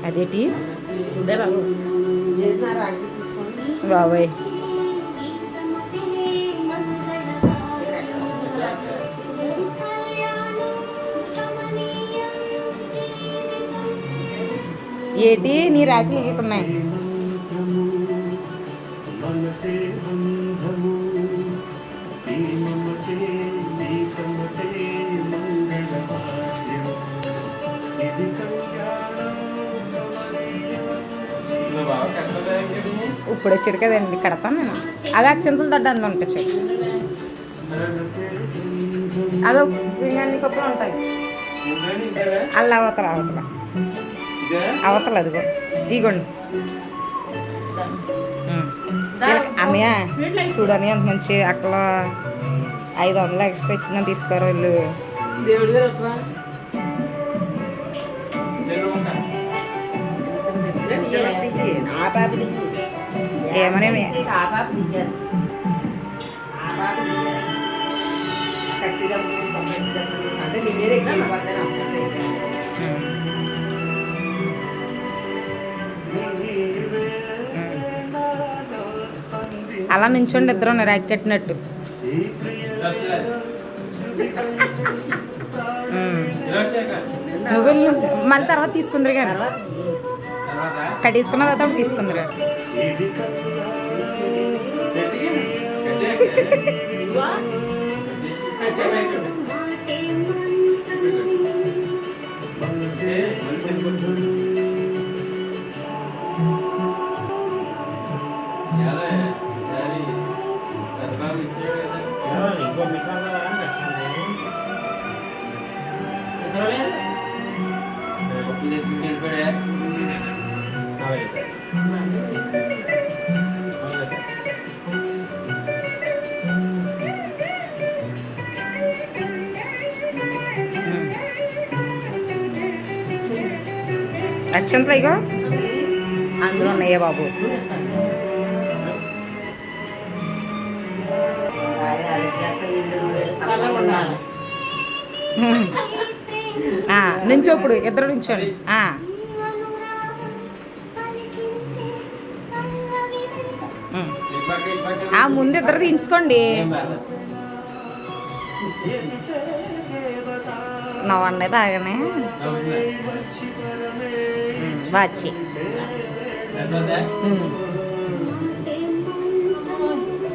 అదేటి బాబాయ్ ఏటి నీ రాఖీలు ఇవ్వకున్నాయి ఇప్పుడు వచ్చాడు కదండి కడతాను నేను అగా చింతలు దడ్డ అందులో ఉంటాయి చూడు అదో బిర్యానీ కప్పులు ఉంటాయి అల్ల అవతల అవతల అవతల అదిగో ఇగోండి అన్నయ్య చూడని అంత మంచి అక్కడ 500 ఎక్స్ట్రా ఇచ్చిన తీసుకోరు వీళ్ళు ఏమనే అలా నుంచోండి ఇద్దరు ర్యాక్ కట్టినట్టు నువ్వు మళ్ళీ తర్వాత తీసుకుందరు కానీ కట్టేసుకున్న తర్వాత తీసుకుందరు అక్షంతలు ఇగో అందులో ఉన్నాయే బాబు నుంచోప్పుడు ఇద్దరు నుంచోండి ముందు ఇద్దరు తీసుకోండి నవ్వండి తాగనే బాచి